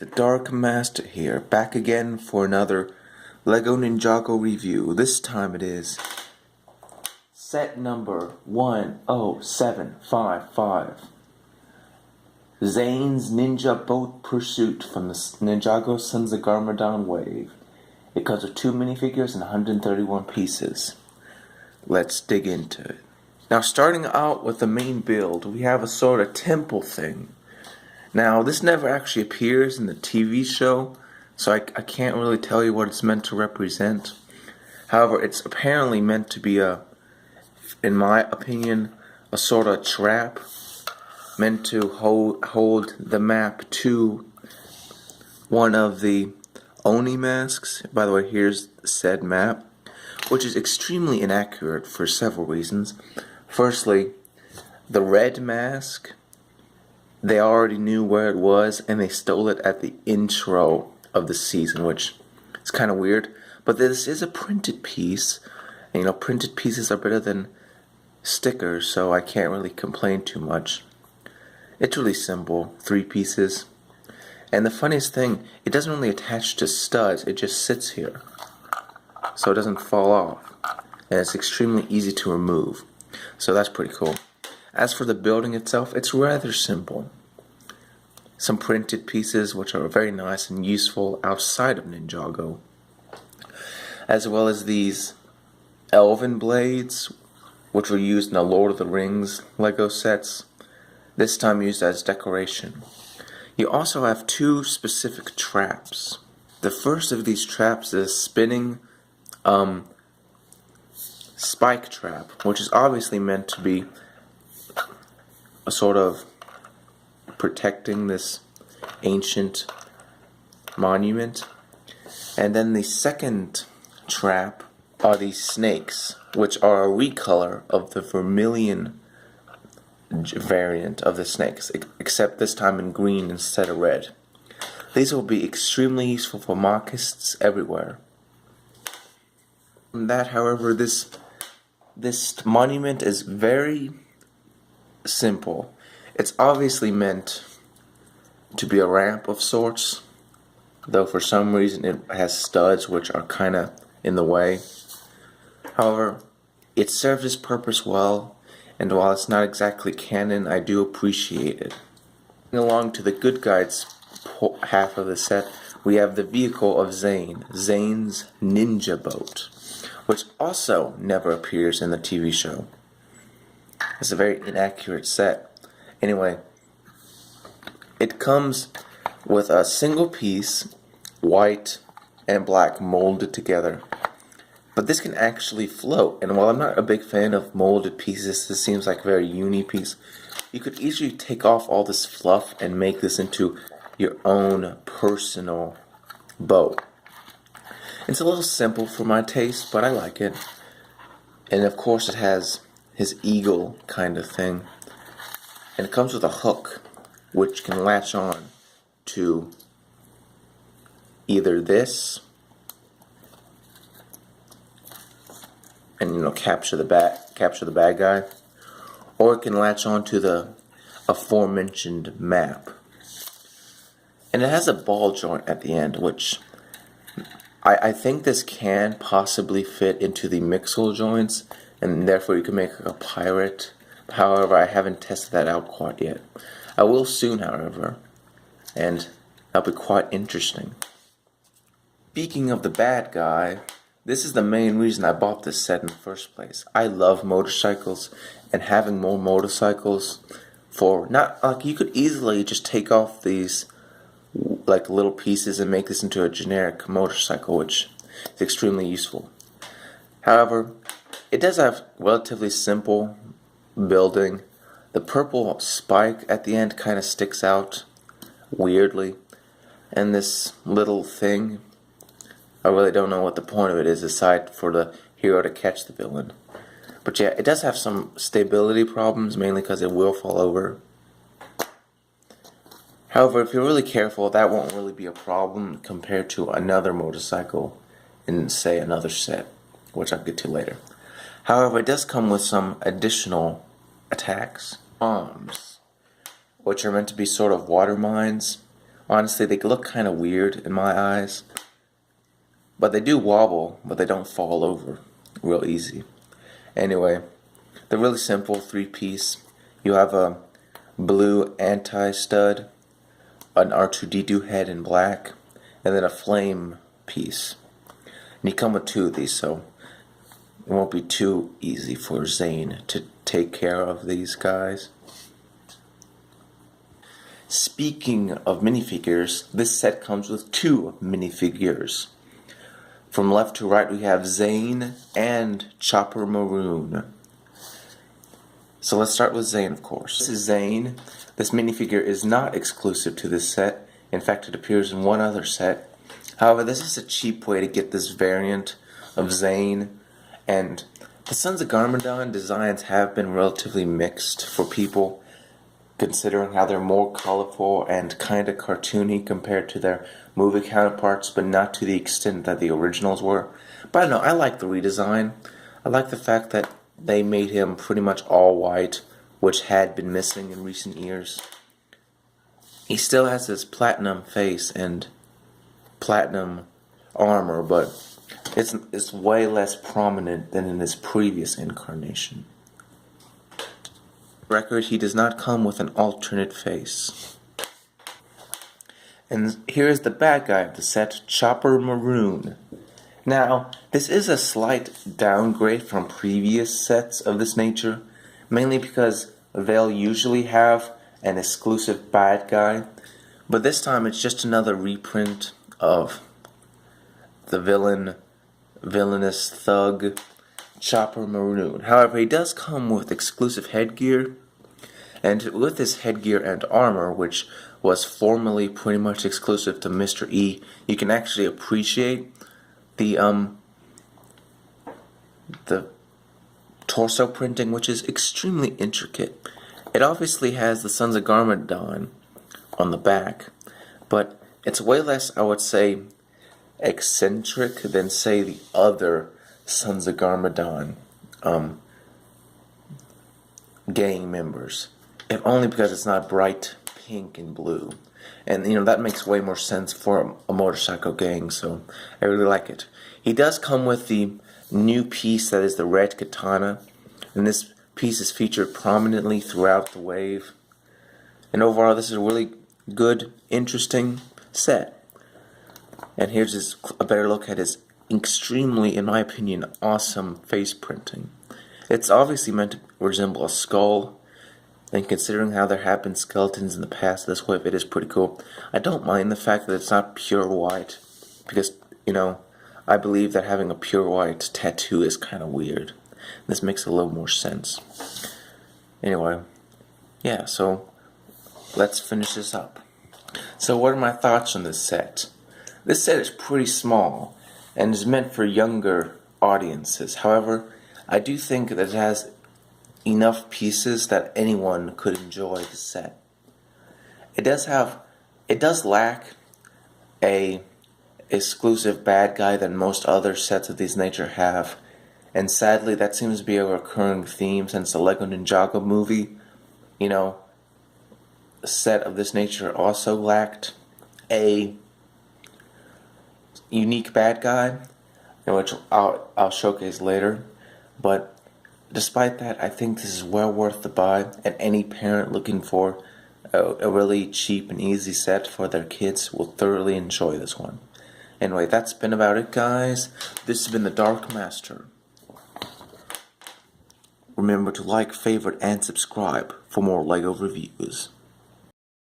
the Dark Master here, back again for another LEGO Ninjago review. This time it is set number 10755. Zane's Ninja Boat Pursuit from the Ninjago Sons of Garmadon wave. It comes with 2 minifigures and 131 pieces. Let's dig into it. Now, starting out with the main build, we have a sort of temple thing. Now, this never actually appears in the TV show, so I can't really tell you what it's meant to represent. However, it's apparently meant to be in my opinion, a sort of trap meant to hold the map to one of the Oni masks. By the way, here's said map, which is extremely inaccurate for several reasons. Firstly, the red mask, they already knew where it was, and they stole it at the intro of the season, which is kind of weird. But this is a printed piece, and printed pieces are better than stickers, so I can't really complain too much. It's really simple, 3 pieces. And the funniest thing, it doesn't really attach to studs, it just sits here, so it doesn't fall off. And it's extremely easy to remove, so that's pretty cool. As for the building itself, it's rather simple. Some printed pieces which are very nice and useful outside of Ninjago, as well as these elven blades which were used in the Lord of the Rings Lego sets, this time used as decoration. You also have 2 specific traps. The first of these traps is a spinning spike trap, which is obviously meant to be a sort of protecting this ancient monument. And then the second trap are these snakes, which are a recolor of the vermilion variant of the snakes, except this time in green instead of red. These will be extremely useful for mockists everywhere. And that, however, this monument is very simple. It's obviously meant to be a ramp of sorts, though for some reason it has studs which are kind of in the way. However, it serves its purpose well, and while it's not exactly canon, I do appreciate it. Moving along to the good guys half of the set, we have the vehicle of Zane, Zane's Ninja Boat, which also never appears in the TV show. It's a very inaccurate set. Anyway, it comes with a single piece, white and black molded together. But this can actually float, and while I'm not a big fan of molded pieces, this seems like a very uni piece. You could easily take off all this fluff and make this into your own personal boat. It's a little simple for my taste, but I like it. And of course it has his eagle kind of thing. And it comes with a hook, which can latch on to either this and capture the bad guy, or it can latch onto the aforementioned map. And it has a ball joint at the end, which I think this can possibly fit into the mixel joints, and therefore you can make a pirate. However, I haven't tested that out quite yet. I will soon, however, and that'll be quite interesting. Speaking of the bad guy, this is the main reason I bought this set in the first place. I love motorcycles, and having more motorcycles you could easily just take off these little pieces and make this into a generic motorcycle, which is extremely useful. However, it does have relatively simple building. The purple spike at the end kind of sticks out weirdly, and this little thing, I really don't know what the point of it is aside for the hero to catch the villain. But yeah, it does have some stability problems, mainly because it will fall over. However, if you're really careful, that won't really be a problem compared to another motorcycle in, say, another set, which I'll get to later. However, it does come with some additional attacks. Bombs, which are meant to be sort of water mines, Honestly, they look kind of weird in my eyes. But they do wobble, but they don't fall over real easy. Anyway, they're really simple, 3-piece. You have a blue anti-stud, an R2D2 head in black, and then a flame piece. And you come with 2 of these, so it won't be too easy for Zane to take care of these guys. Speaking of minifigures, this set comes with 2 minifigures. From left to right we have Zane and Chopper Maroon. So let's start with Zane, of course. This is Zane. This minifigure is not exclusive to this set. In fact, it appears in one other set. However, this is a cheap way to get this variant of Zane. And the Sons of Garmadon designs have been relatively mixed for people, considering how they're more colorful and kind of cartoony compared to their movie counterparts, but not to the extent that the originals were. But I don't know, I like the redesign. I like the fact that they made him pretty much all white, which had been missing in recent years. He still has his platinum face and platinum armor, but it's way less prominent than in his previous incarnation. Record, he does not come with an alternate face. And here is the bad guy of the set, Chopper Maroon. Now, this is a slight downgrade from previous sets of this nature, mainly because they'll usually have an exclusive bad guy, but this time it's just another reprint of the villainous thug, Chopper Maroon. However, he does come with exclusive headgear, and with his headgear and armor, which was formerly pretty much exclusive to Mr. E, you can actually appreciate the torso printing, which is extremely intricate. It obviously has the Sons of Garmadon on the back, but it's way less, I would say, eccentric than, say, the other Sons of Garmadon gang members. If only because it's not bright pink and blue. And, you know, that makes way more sense for a motorcycle gang, so I really like it. He does come with the new piece that is the red katana, and this piece is featured prominently throughout the wave. And overall, this is a really good, interesting set. And here's a better look at his extremely, in my opinion, awesome face printing. It's obviously meant to resemble a skull, and considering how there have been skeletons in the past this wave, it is pretty cool. I don't mind the fact that it's not pure white, because, you know, I believe that having a pure white tattoo is kind of weird. This makes a little more sense. Anyway, yeah, so let's finish this up. So what are my thoughts on this set? This set is pretty small and is meant for younger audiences. However, I do think that it has enough pieces that anyone could enjoy the set. It does lack a exclusive bad guy that most other sets of this nature have, and sadly that seems to be a recurring theme since the Lego Ninjago movie. You know, a set of this nature also lacked a unique bad guy, which I'll showcase later, but despite that, I think this is well worth the buy, and any parent looking for a really cheap and easy set for their kids will thoroughly enjoy this one. Anyway, that's been about it, guys. This has been the Dark Master. Remember to like, favorite, and subscribe for more LEGO reviews.